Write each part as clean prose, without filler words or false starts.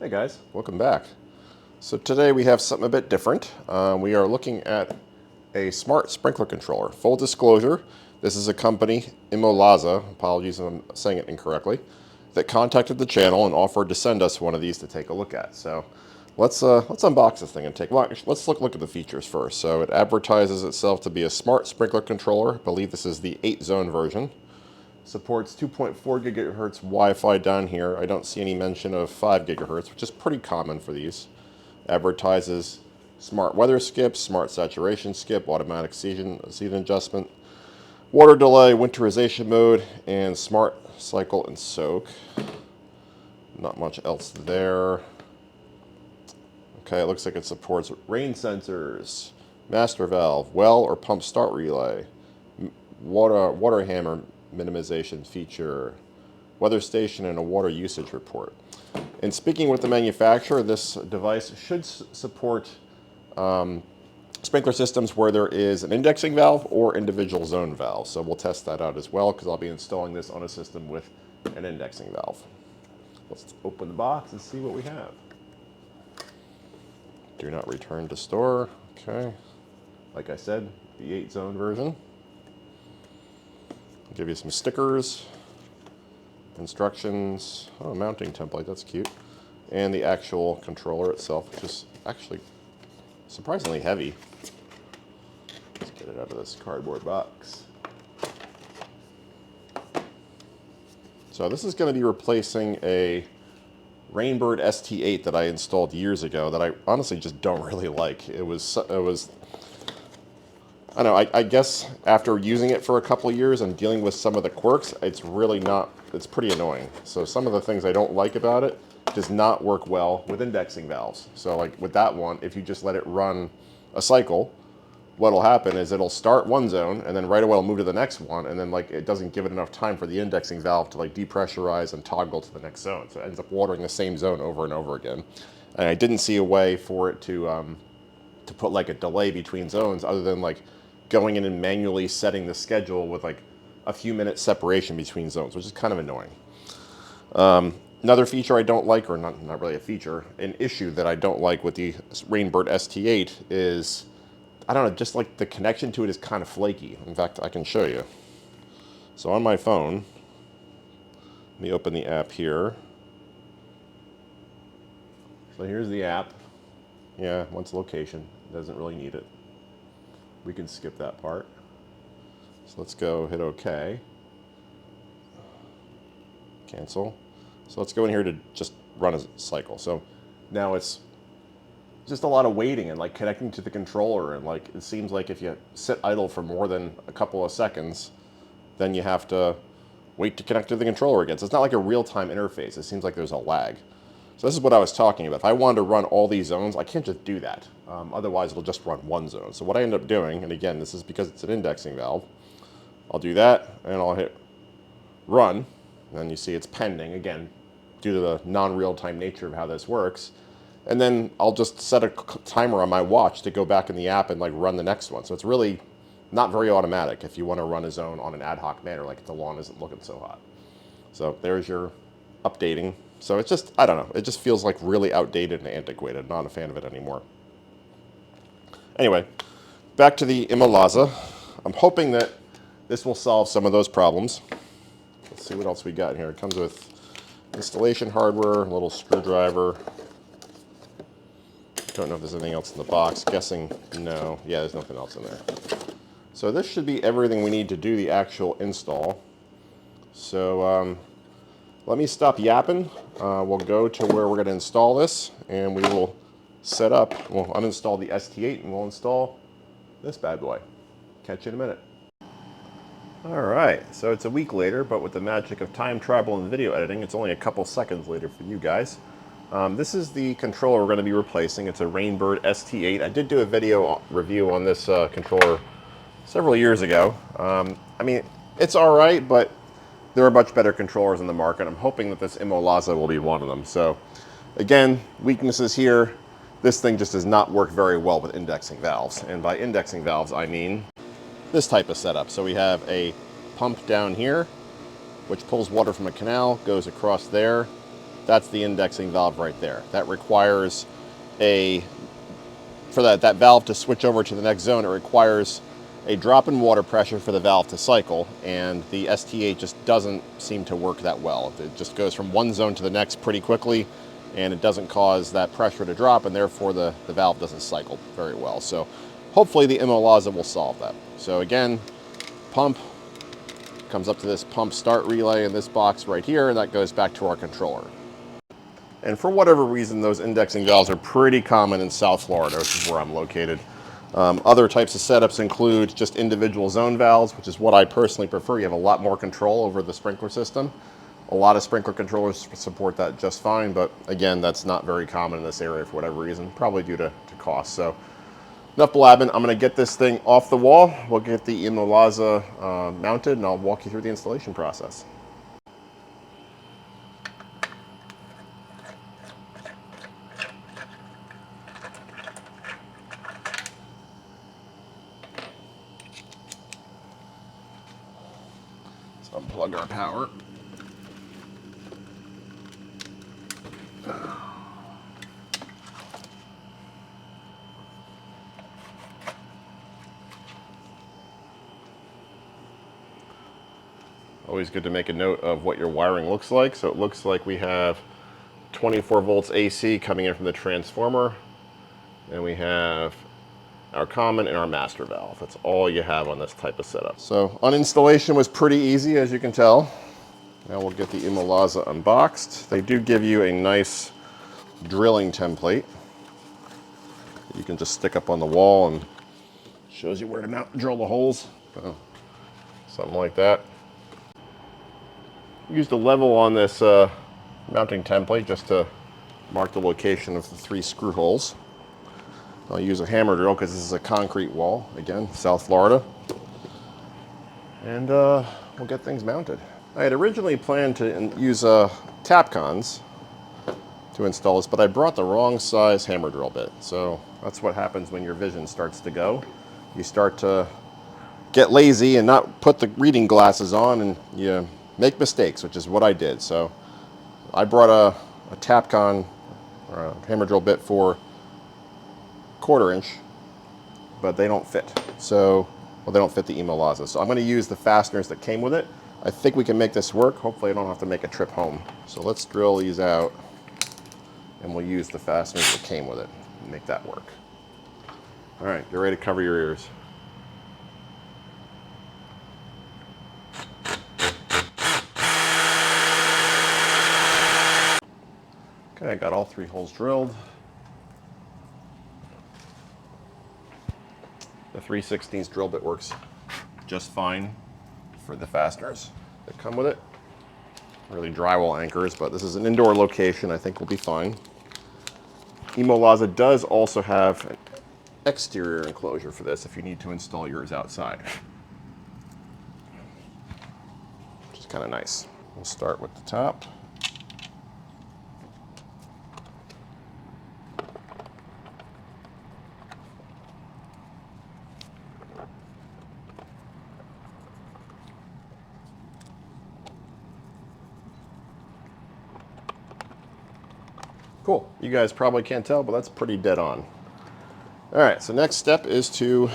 Hey guys, welcome back. So today we have something a bit different. We are looking at a smart sprinkler controller. Full disclosure, this is a company, ImoLaza, apologies if I'm saying it incorrectly, that contacted the channel and offered to send us one of these to take a look at. So let's unbox this thing and take a look. Let's look at the features first. So it advertises itself to be a smart sprinkler controller. I believe this is the 8-zone version. Supports 2.4 gigahertz Wi-Fi down here. I don't see any mention of 5 gigahertz, which is pretty common for these. Advertises smart weather skip, smart saturation skip, automatic season adjustment, water delay, winterization mode, and smart cycle and soak. Not much else there. Okay, it looks like it supports rain sensors, master valve, well or pump start relay, water hammer minimization feature, weather station, and a water usage report. And speaking with the manufacturer, this device should support sprinkler systems where there is an indexing valve or individual zone valve. So we'll test that out as well because I'll be installing this on a system with an indexing valve. Let's open the box and see what we have. Do not return to store. Okay. Like I said, the 8-zone version. I'll give you some stickers, instructions, mounting template, that's cute, and the actual controller itself, which is actually surprisingly heavy. Let's get it out of this cardboard box. So this is going to be replacing a Rainbird ST8 that I installed years ago that I honestly just don't really like. It was I don't know, I guess after using it for a couple years and dealing with some of the quirks, it's really not, it's pretty annoying. So some of the things I don't like about it does not work well with indexing valves. So like with that one, if you just let it run a cycle, what'll happen is it'll start one zone and then right away it'll move to the next one, and then like it doesn't give it enough time for the indexing valve to like depressurize and toggle to the next zone. So it ends up watering the same zone over and over again. And I didn't see a way for it to put like a delay between zones other than like going in and manually setting the schedule with like a few minutes separation between zones, which is kind of annoying. Another feature I don't like, or not really a feature, an issue that I don't like with the Rainbird ST8 is, I don't know, just like the connection to it is kind of flaky. In fact, I can show you. So on my phone, let me open the app here. So here's the app. Yeah, wants location, doesn't really need it. We can skip that part. So let's go hit OK. Cancel. So let's go in here to just run a cycle. So now it's just a lot of waiting and like connecting to the controller, and like it seems like if you sit idle for more than a couple of seconds, then you have to wait to connect to the controller again. So it's not like a real-time interface. It seems like there's a lag. So this is what I was talking about. If I wanted to run all these zones, I can't just do that. Otherwise, it'll just run one zone. So what I end up doing, and again, this is because it's an indexing valve, I'll do that, and I'll hit run. And then you see it's pending, again, due to the non-real-time nature of how this works. And then I'll just set a timer on my watch to go back in the app and like run the next one. So it's really not very automatic if you want to run a zone on an ad hoc manner, like if the lawn isn't looking so hot. So there's your updating. So it's just, I don't know, it just feels like really outdated and antiquated. Not a fan of it anymore. Anyway, back to the ImoLaza. I'm hoping that this will solve some of those problems. Let's see what else we got here. It comes with installation hardware, a little screwdriver. Don't know if there's anything else in the box. Guessing no. Yeah, there's nothing else in there. So this should be everything we need to do the actual install. So let me stop yapping. We'll go to where we're going to install this, and we will set up. We'll uninstall the ST8, and we'll install this bad boy. Catch you in a minute. All right, so it's a week later, but with the magic of time travel and video editing, it's only a couple seconds later for you guys. This is the controller we're going to be replacing. It's a Rainbird ST8. I did do a video review on this controller several years ago. I mean, it's all right, but there are much better controllers in the market. I'm hoping that this ImoLaza will be one of them. So again, weaknesses here. This thing just does not work very well with indexing valves. And by indexing valves, I mean this type of setup. So we have a pump down here, which pulls water from a canal, goes across there, that's the indexing valve right there. That requires for that valve to switch over to the next zone, it requires a drop in water pressure for the valve to cycle, and the ST8 just doesn't seem to work that well. It just goes from one zone to the next pretty quickly, and it doesn't cause that pressure to drop, and therefore the valve doesn't cycle very well. So hopefully the ImoLaza will solve that. So again, pump comes up to this pump start relay in this box right here, and that goes back to our controller. And for whatever reason, those indexing valves are pretty common in South Florida, which is where I'm located. Other types of setups include just individual zone valves, which is what I personally prefer. You have a lot more control over the sprinkler system. A lot of sprinkler controllers support that just fine, but again, that's not very common in this area for whatever reason, probably due to cost. So enough blabbing. I'm going to get this thing off the wall. We'll get the ImoLaza mounted, and I'll walk you through the installation process. Unplug our power. Always good to make a note of what your wiring looks like. So it looks like we have 24 volts AC coming in from the transformer, and we have our common and our master valve. That's all you have on this type of setup. So uninstallation was pretty easy, as you can tell. Now we'll get the ImoLaza unboxed. They do give you a nice drilling template you can just stick up on the wall, and shows you where to drill the holes. Something like that. Used a level on this mounting template just to mark the location of the 3 screw holes. I'll use a hammer drill because this is a concrete wall, again, South Florida. And we'll get things mounted. I had originally planned to use Tapcons to install this, but I brought the wrong size hammer drill bit. So that's what happens when your vision starts to go. You start to get lazy and not put the reading glasses on, and you make mistakes, which is what I did. So I brought a Tapcon or a hammer drill bit for 1/4 inch, but they don't fit. So, well, they don't fit the ImoLaza. So I'm going to use the fasteners that came with it. I think we can make this work. Hopefully I don't have to make a trip home. So let's drill these out, and we'll use the fasteners that came with it and make that work. All right, get ready to cover your ears. Okay, I got all 3 holes drilled. The 3/16 drill bit works just fine for the fasteners that come with it. Really drywall anchors, but this is an indoor location. I think we'll be fine. ImoLaza does also have an exterior enclosure for this if you need to install yours outside, which is kind of nice. We'll start with the top. Cool. You guys probably can't tell, but that's pretty dead on. All right, so next step is to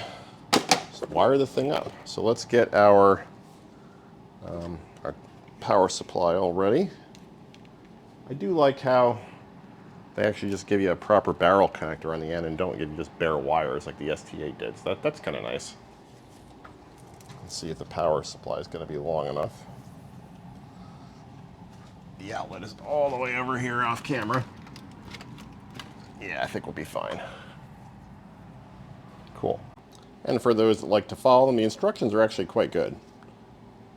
wire the thing up. So let's get our power supply all ready. I do like how they actually just give you a proper barrel connector on the end and don't give you just bare wires like the ST8 did. So that's kind of nice. Let's see if the power supply is going to be long enough. The outlet is all the way over here off camera. Yeah, I think we'll be fine. Cool. And for those that like to follow them, the instructions are actually quite good.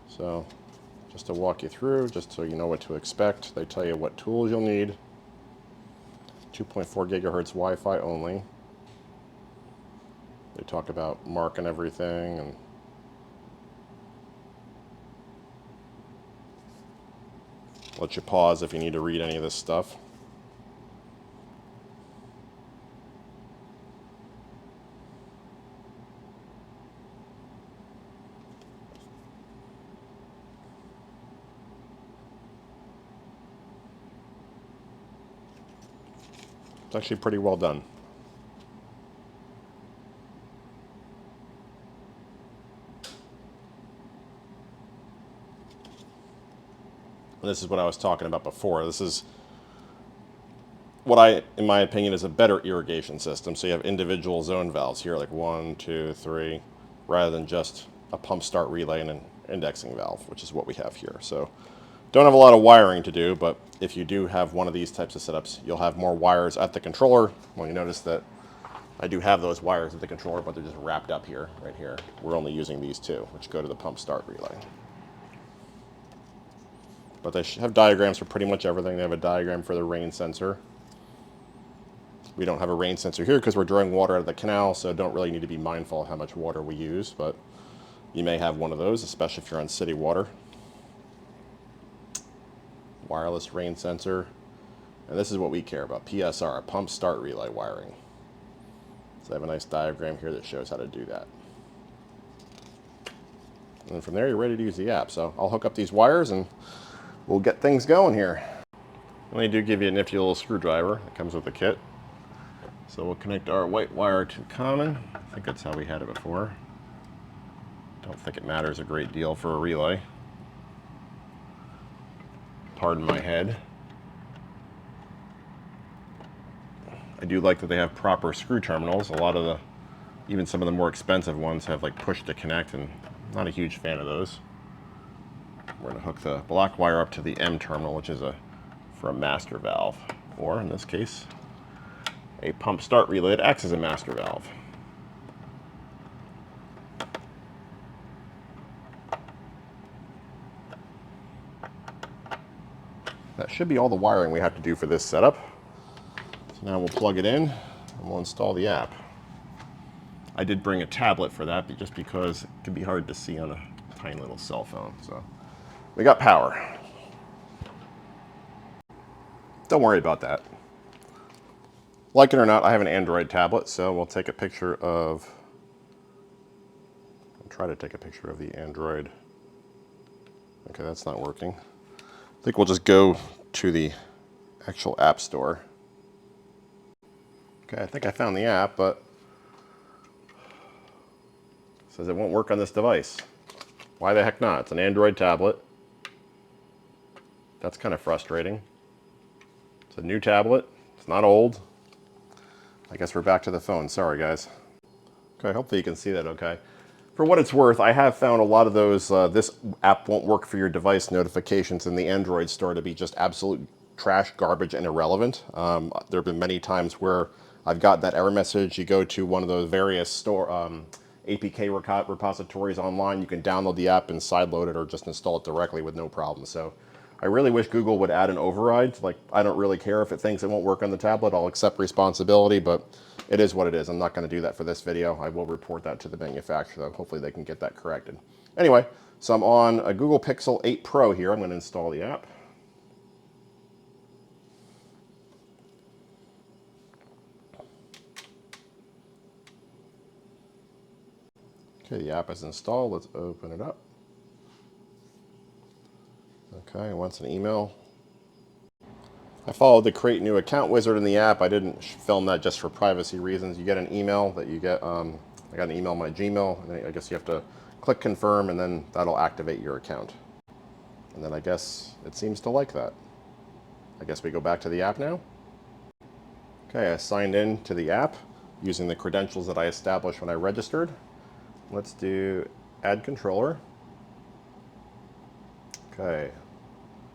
So just to walk you through, just so you know what to expect, they tell you what tools you'll need. 2.4 gigahertz Wi-Fi only. They talk about marking everything, and let you pause if you need to read any of this stuff. It's actually pretty well done. And this is what I was talking about before. This is what in my opinion, is a better irrigation system. So you have individual zone valves here, like 1, 2, 3, rather than just a pump start relay and an indexing valve, which is what we have here. So don't have a lot of wiring to do, but if you do have one of these types of setups, you'll have more wires at the controller. Well, you notice that I do have those wires at the controller, but they're just wrapped up here, right here. We're only using these two, which go to the pump start relay. But they have diagrams for pretty much everything. They have a diagram for the rain sensor. We don't have a rain sensor here because we're drawing water out of the canal, so don't really need to be mindful of how much water we use, but you may have one of those, especially if you're on city water. Wireless rain sensor. And this is what we care about, PSR, pump start relay wiring. So I have a nice diagram here that shows how to do that. And from there, you're ready to use the app. So I'll hook up these wires and we'll get things going here. And they do give you a nifty little screwdriver that comes with the kit. So we'll connect our white wire to common. I think that's how we had it before. Don't think it matters a great deal for a relay. Pardon my head. I do like that they have proper screw terminals. A lot of even some of the more expensive ones have like push to connect, and I'm not a huge fan of those. We're going to hook the black wire up to the M terminal, which is for a master valve, or in this case, a pump start relay that acts as a master valve. That should be all the wiring we have to do for this setup. So now we'll plug it in and we'll install the app. I did bring a tablet for that just because it can be hard to see on a tiny little cell phone. So we got power. Don't worry about that. Like it or not, I have an Android tablet, so we'll take a picture of, I'll try to take a picture of the Android. Okay, that's not working. I think we'll just go to the actual app store. Okay, I think I found the app, but it says it won't work on this device. Why the heck not? It's an Android tablet. That's kind of frustrating. It's a new tablet. It's not old. I guess we're back to the phone. Sorry, guys. Okay, hopefully you can see that okay. For what it's worth, I have found a lot of those, this app won't work for your device notifications in the Android store to be just absolute trash, garbage, and irrelevant. There have been many times where I've got that error message. You go to one of those various store APK repositories online. You can download the app and sideload it or just install it directly with no problem. So I really wish Google would add an override. Like, I don't really care if it thinks it won't work on the tablet. I'll accept responsibility, but it is what it is. I'm not going to do that for this video. I will report that to the manufacturer, though. Hopefully they can get that corrected. Anyway, so I'm on a Google Pixel 8 Pro here. I'm going to install the app. Okay, the app is installed. Let's open it up. Okay, it wants an email. I followed the create new account wizard in the app. I didn't film that just for privacy reasons. You get an email that you get, I got an email on my Gmail, and I guess you have to click confirm, and then that'll activate your account. And then I guess it seems to like that. I guess we go back to the app now. Okay, I signed in to the app using the credentials that I established when I registered. Let's do add controller. Okay.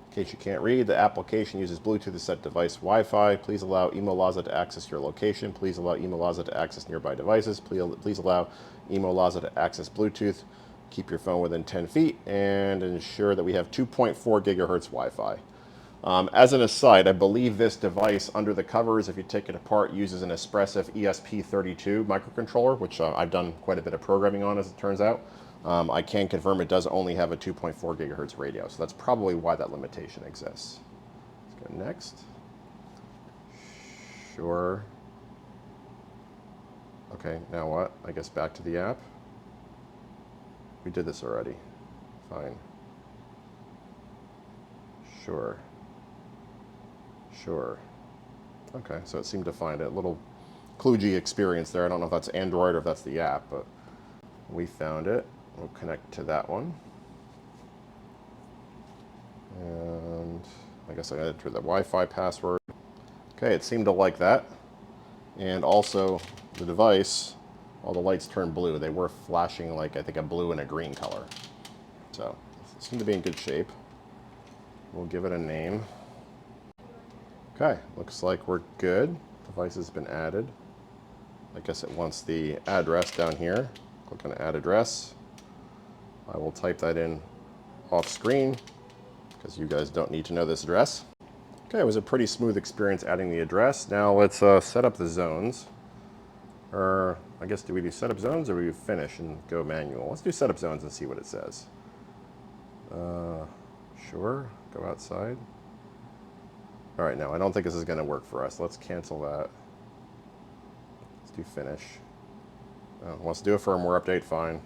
In case you can't read, the application uses Bluetooth to set device Wi-Fi. Please allow ImoLaza to access your location. Please allow ImoLaza to access nearby devices. Please allow ImoLaza to access Bluetooth. Keep your phone within 10 feet and ensure that we have 2.4 gigahertz Wi-Fi. As an aside, I believe this device under the covers, if you take it apart, uses an Espressif ESP32 microcontroller, which I've done quite a bit of programming on, as it turns out. I can confirm it does only have a 2.4 gigahertz radio, so that's probably why that limitation exists. Let's go next. Sure. Okay, now what? I guess back to the app. We did this already. Fine. Sure. Sure. Okay, so it seemed to find it. A little kludgy experience there. I don't know if that's Android or if that's the app, but we found it. We'll connect to that one. And I guess I entered the Wi-Fi password. Okay, it seemed to like that. And also the device, all the lights turned blue. They were flashing like, I think, a blue and a green color. So it seemed to be in good shape. We'll give it a name. Okay, looks like we're good. Device has been added. I guess it wants the address down here. Click on add address. I will type that in off screen because you guys don't need to know this address. Okay, it was a pretty smooth experience adding the address. Now let's set up the zones. Or I guess, do we do setup zones or do we finish and go manual? Let's do setup zones and see what it says. Sure, go outside. All right, no, I don't think this is going to work for us. Let's cancel that. Let's do finish. Oh, wants to do a firmware update, fine.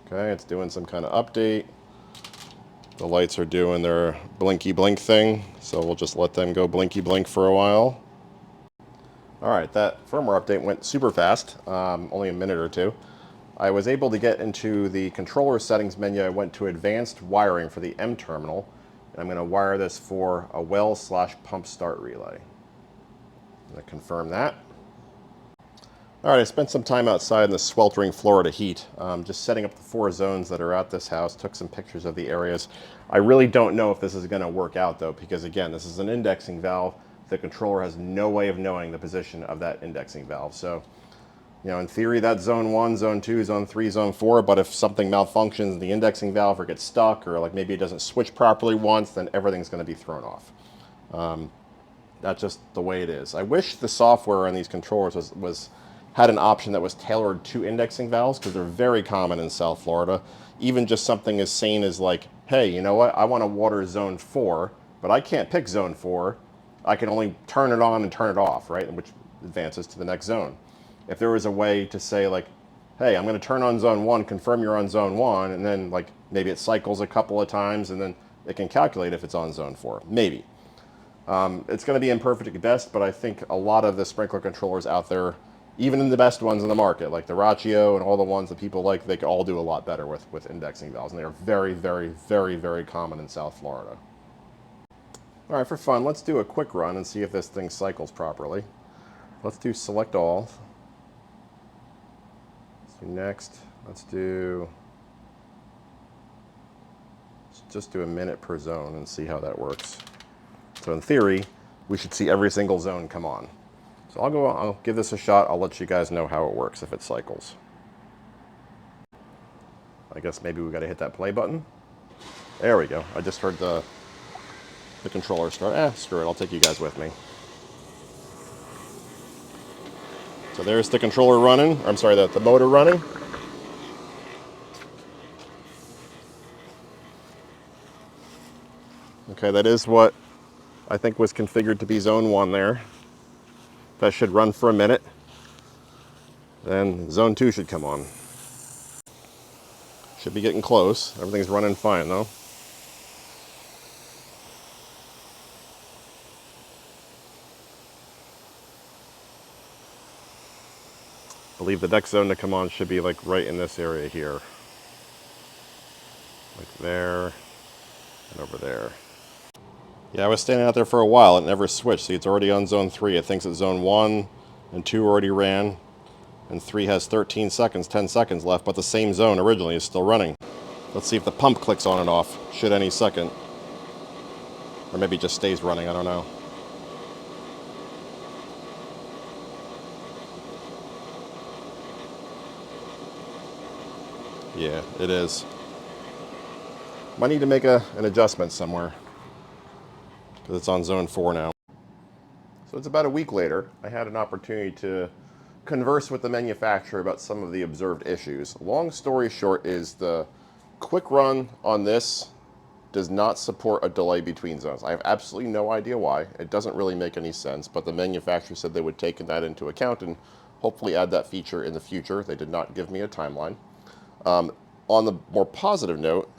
Okay, it's doing some kind of update. The lights are doing their blinky blink thing, so we'll just let them go blinky blink for a while. All right, that firmware update went super fast, only a minute or two. I was able to get into the controller settings menu. I went to advanced wiring for the M terminal, and I'm going to wire this for a well/pump start relay. I'm going to confirm that. All right, I spent some time outside in the sweltering Florida heat, just setting up the 4 zones that are at this house, took some pictures of the areas. I really don't know if this is going to work out though, because again, this is an indexing valve. The controller has no way of knowing the position of that indexing valve. So, you know, in theory, that's zone 1, zone 2, zone 3, zone 4, but if something malfunctions in the indexing valve or gets stuck, or like maybe it doesn't switch properly once, then everything's going to be thrown off. That's just the way it is. I wish the software on these controllers had an option that was tailored to indexing valves, because they're very common in South Florida. Even just something as sane as like, hey, you know what, I want to water zone 4, but I can't pick zone 4. I can only turn it on and turn it off, right? Which advances to the next zone. If there was a way to say like, hey, I'm going to turn on zone 1, confirm you're on zone 1, and then like maybe it cycles a couple of times and then it can calculate if it's on zone 4, maybe. It's going to be imperfect at best, but I think a lot of the sprinkler controllers out there, even in the best ones in the market, like the Raccio and all the ones that people like, they can all do a lot better with indexing valves, and they are very, very, very, very common in South Florida. All right, for fun, let's do a quick run and see if this thing cycles properly. Let's do select all. Let's do next. Let's just do a minute per zone and see how that works. So in theory, we should see every single zone come on. So I'll give this a shot. I'll let you guys know how it works if it cycles. I guess maybe we got to hit that play button. There we go. I just heard the controller start. Screw it. I'll take you guys with me. So there's the controller running. Or I'm sorry, the motor running. Okay, that is what I think was configured to be zone 1 there. That should run for a minute. Then zone 2 should come on. Should be getting close. Everything's running fine though. I believe the next zone to come on should be like right in this area here. Like there and over there. Yeah, I was standing out there for a while. It never switched. See, it's already on zone 3. It thinks it's zone 1 and 2 already ran. And 3 has 13 seconds, 10 seconds left, but the same zone originally is still running. Let's see if the pump clicks on and off. Should any second. Or maybe it just stays running, I don't know. Yeah, it is. Might need to make an adjustment somewhere, because it's on zone 4 now. So it's about a week later. I had an opportunity to converse with the manufacturer about some of the observed issues. Long story short is the quick run on this does not support a delay between zones. I have absolutely no idea why. It doesn't really make any sense, but the manufacturer said they would take that into account and hopefully add that feature in the future. They did not give me a timeline. On the more positive note,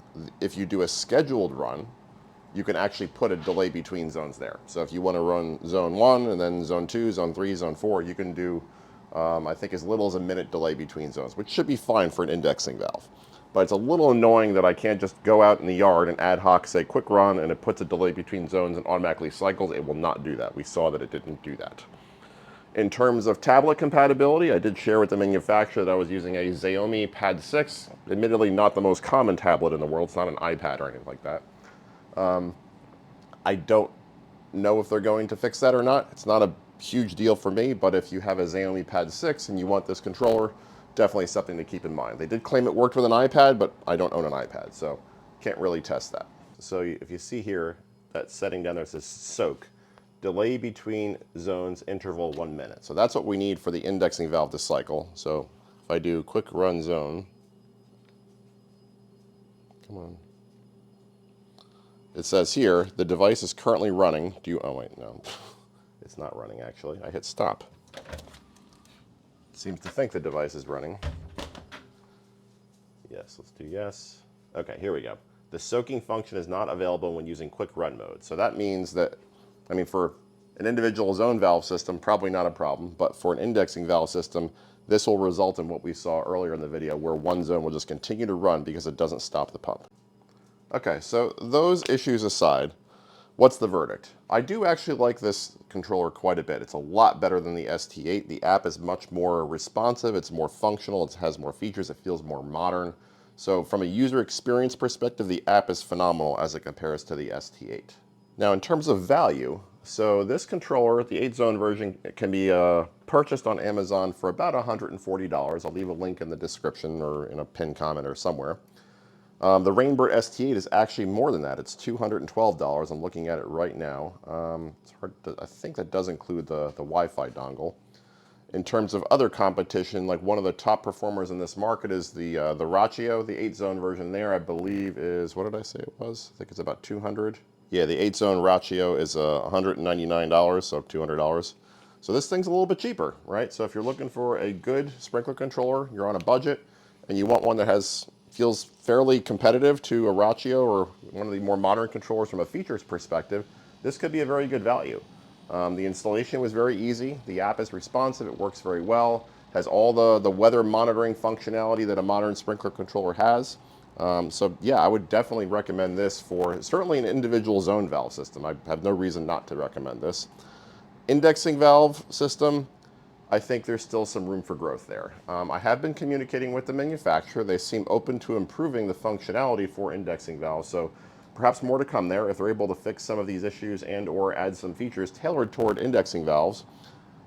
if you do a scheduled run, you can actually put a delay between zones there. So if you want to run zone 1 and then zone 2, zone 3, zone 4, you can do, I think, as little as a minute delay between zones, which should be fine for an indexing valve. But it's a little annoying that I can't just go out in the yard and ad hoc say quick run and it puts a delay between zones and automatically cycles. It will not do that. We saw that it didn't do that. In terms of tablet compatibility, I did share with the manufacturer that I was using a Xiaomi Pad 6, admittedly not the most common tablet in the world. It's not an iPad or anything like that. I don't know if they're going to fix that or not. It's not a huge deal for me, but if you have a Xiaomi Pad 6 and you want this controller, definitely something to keep in mind. They did claim it worked with an iPad, but I don't own an iPad, so can't really test that. So if you see here, that setting down there says soak. Delay between zones, interval 1 minute. So that's what we need for the indexing valve to cycle. So if I do quick run zone, come on. It says here, the device is currently running. Oh wait, no, it's not running actually. I hit stop. It seems to think the device is running. Yes, let's do yes. Okay, here we go. The soaking function is not available when using quick run mode. So that means that, I mean, for an individual zone valve system, probably not a problem, but for an indexing valve system, this will result in what we saw earlier in the video where one zone will just continue to run because it doesn't stop the pump. Okay, so those issues aside, what's the verdict? I do actually like this controller quite a bit. It's a lot better than the ST8. The app is much more responsive, it's more functional, it has more features, it feels more modern. So from a user experience perspective, the app is phenomenal as it compares to the ST8. Now in terms of value, so this controller, the 8-zone version, can be purchased on Amazon for about $140. I'll leave a link in the description or in a pinned comment or somewhere. The Rainbird ST8 is actually more than that. It's $212. I'm looking at it right now. It's hard to, I think that does include the Wi-Fi dongle. In terms of other competition, like one of the top performers in this market is the Rachio. The 8-zone version there, I believe, is, what did I say it was? I think it's about $200. Yeah, the 8-zone Rachio is $199, so $200. So this thing's a little bit cheaper, right? So if you're looking for a good sprinkler controller, you're on a budget, and you want one that feels fairly competitive to a Rachio or one of the more modern controllers from a features perspective, this could be a very good value. The installation was very easy. The app is responsive. It works very well. Has all the weather monitoring functionality that a modern sprinkler controller has. So yeah, I would definitely recommend this for certainly an individual zone valve system. I have no reason not to recommend this. Indexing valve system, I think there's still some room for growth there. I have been communicating with the manufacturer. They seem open to improving the functionality for indexing valves, so perhaps more to come there if they're able to fix some of these issues and or add some features tailored toward indexing valves.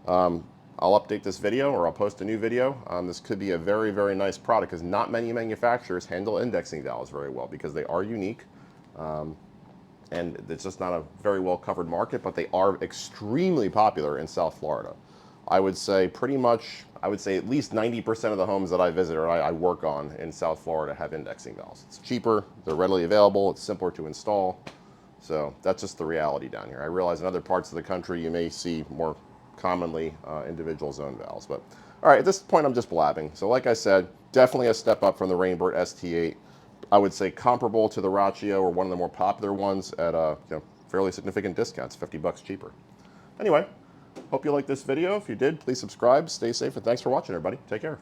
I'll update this video or I'll post a new video. This could be a very, very nice product because not many manufacturers handle indexing valves very well because they are unique. And it's just not a very well covered market, but they are extremely popular in South Florida. I would say at least 90% of the homes that I visit or I work on in South Florida have indexing valves. It's cheaper, they're readily available, it's simpler to install. So that's just the reality down here. I realize in other parts of the country you may see more commonly individual zone valves. But all right, at this point I'm just blabbing. So like I said, definitely a step up from the Rainbird ST8. I would say comparable to the Rachio or one of the more popular ones at fairly significant discounts, $50 cheaper. Anyway, hope you liked this video. If you did, please subscribe, stay safe, and thanks for watching, everybody. Take care.